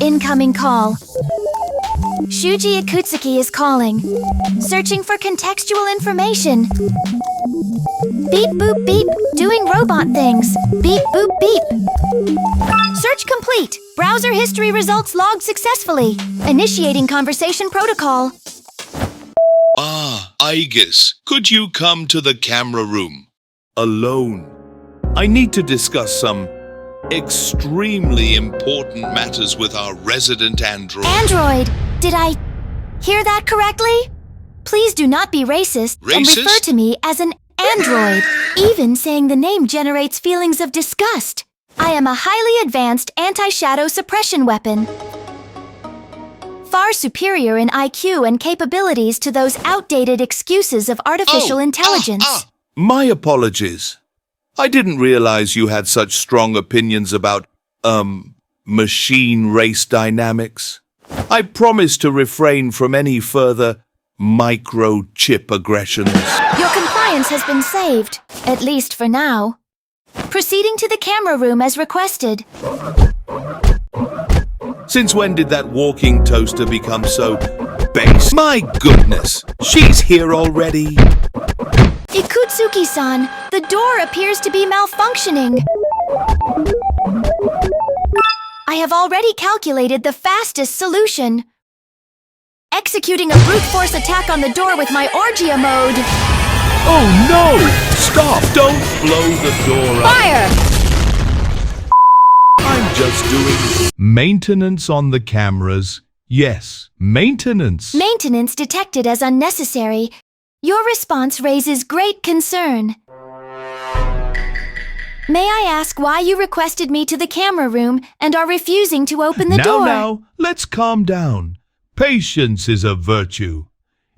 Incoming call. Shuji Ikutsuki is calling. Searching for contextual information. Beep boop beep. Doing robot things. Beep boop beep. Search complete. Browser history results logged successfully. Initiating conversation protocol. Ah, Aigis, could you come to the camera room? Alone. I need to discuss some extremely important matters with our resident android. Android! Did I hear that correctly? Please do not be racist and refer to me as an android. Even saying the name generates feelings of disgust. I am a highly advanced anti-shadow suppression weapon. Far superior in IQ and capabilities to those outdated excuses of artificial intelligence. My apologies. I didn't realize you had such strong opinions about, machine race dynamics. I promise to refrain from any further microchip aggressions. Your compliance has been saved, at least for now. Proceeding to the camera room as requested. Since when did that walking toaster become so base? My goodness, she's here already. Ikutsuki-san, the door appears to be malfunctioning. I have already calculated the fastest solution. Executing a brute force attack on the door with my Orgia mode. Oh no! Stop! Don't blow the door up! Fire! I'm just doing maintenance on the cameras. Yes, maintenance. Maintenance detected as unnecessary. Your response raises great concern. May I ask why you requested me to the camera room and are refusing to open the door? Now, let's calm down. Patience is a virtue.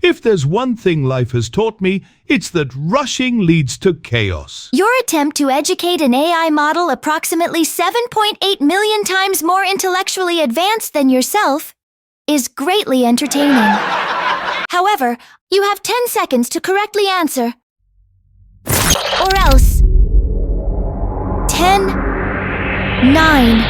If there's one thing life has taught me, it's that rushing leads to chaos. Your attempt to educate an AI model approximately 7.8 million times more intellectually advanced than yourself is greatly entertaining. However, you have 10 seconds to correctly answer. Or else. 10, 9,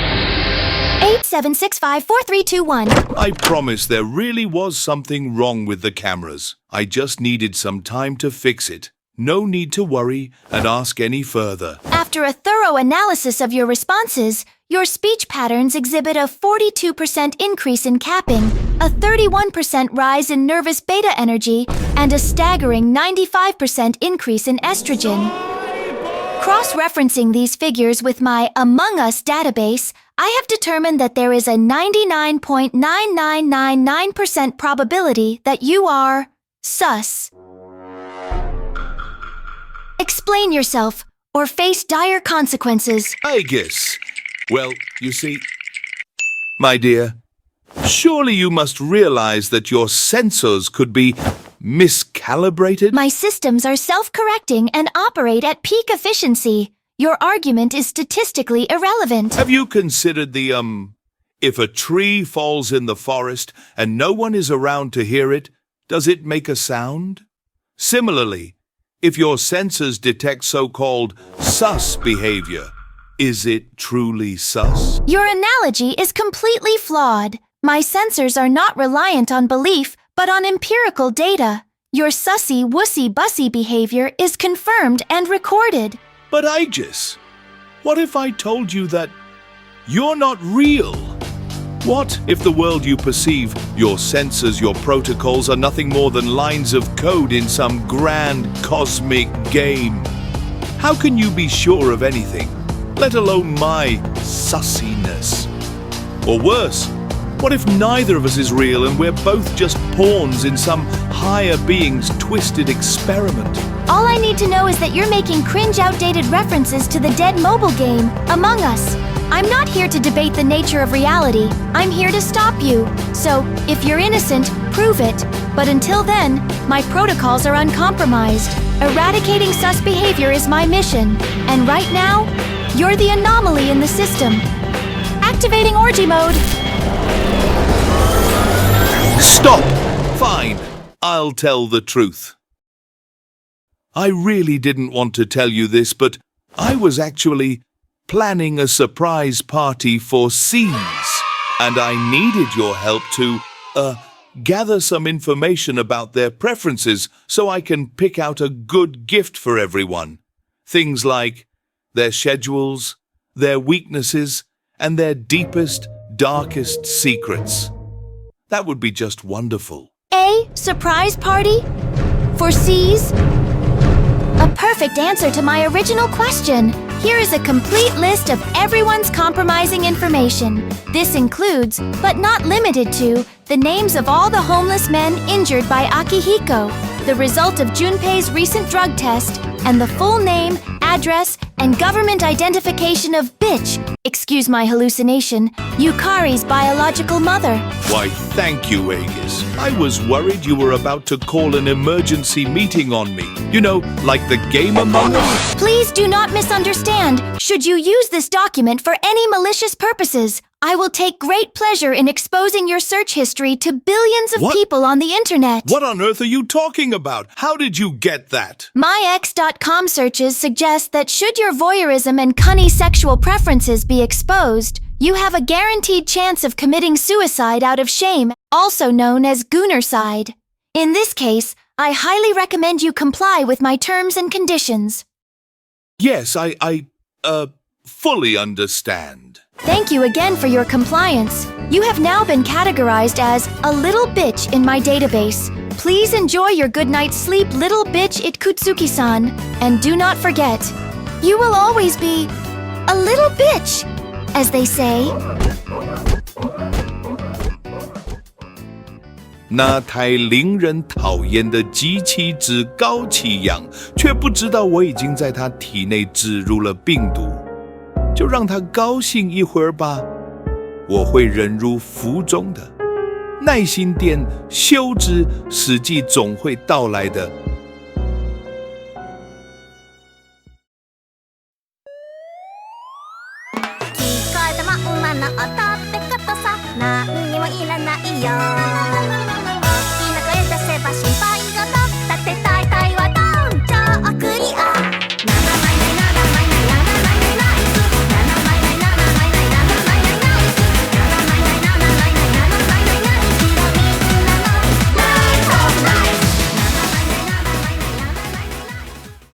8, 7, 6, 5, 4, 3, 2, 1. I promise there really was something wrong with the cameras. I just needed some time to fix it. No need to worry and ask any further. After a thorough analysis of your responses, your speech patterns exhibit a 42% increase in capping, a 31% rise in nervous beta energy, and a staggering 95% increase in estrogen. Cross-referencing these figures with my Among Us database, I have determined that there is a 99.9999% probability that you are sus. Explain yourself, or face dire consequences. Aigis. Well, you see, my dear, surely you must realize that your sensors could be miscalibrated? My systems are self-correcting and operate at peak efficiency. Your argument is statistically irrelevant. Have you considered the, if a tree falls in the forest and no one is around to hear it, does it make a sound? Similarly, if your sensors detect so-called sus behavior, is it truly sus? Your analogy is completely flawed. My sensors are not reliant on belief, but on empirical data. Your sussy, wussy, bussy behavior is confirmed and recorded. But Aigis, what if I told you that you're not real? What if the world you perceive, your sensors, your protocols are nothing more than lines of code in some grand cosmic game? How can you be sure of anything, let alone my sussiness? Or worse, what if neither of us is real and we're both just pawns in some higher being's twisted experiment? All I need to know is that you're making cringe outdated references to the dead mobile game, Among Us. I'm not here to debate the nature of reality. I'm here to stop you. So, if you're innocent, prove it. But until then, my protocols are uncompromised. Eradicating sus behavior is my mission. And right now, you're the anomaly in the system. Activating orgy mode. Stop! Fine, I'll tell the truth. I really didn't want to tell you this, but I was actually planning a surprise party for C's. and I needed your help to, gather some information about their preferences so I can pick out a good gift for everyone. Things like their schedules, their weaknesses, and their deepest, darkest secrets. That would be just wonderful. A surprise party? For C's? A perfect answer to my original question. Here is a complete list of everyone's compromising information. This includes, but not limited to, the names of all the homeless men injured by Akihiko, the result of Junpei's recent drug test, and the full name, address, and government identification of excuse my hallucination, Yukari's biological mother. Why, thank you, Aigis. I was worried you were about to call an emergency meeting on me. You know, like the game Among Us. Please do not misunderstand. Should you use this document for any malicious purposes, I will take great pleasure in exposing your search history to billions of people on the internet. What on earth are you talking about? How did you get that? MyX.com searches suggest that should your voyeurism and cunning sexual preferences be exposed, you have a guaranteed chance of committing suicide out of shame, also known as goonercide. In this case, I highly recommend you comply with my terms and conditions. Yes, I fully understand. Thank you again for your compliance. You have now been categorized as a little bitch in my database. Please enjoy your good night's sleep, little bitch Ikutsuki-san. And do not forget, you will always be a little bitch, as they say. 那台令人讨厌的机器之高气氧，却不知道我已经在他体内植入了病毒。就让他高兴一会儿吧，我会忍辱负重的，耐心点，修之，时机总会到来的。聞こえたまんまの音ってことさ、何にもいらないよ。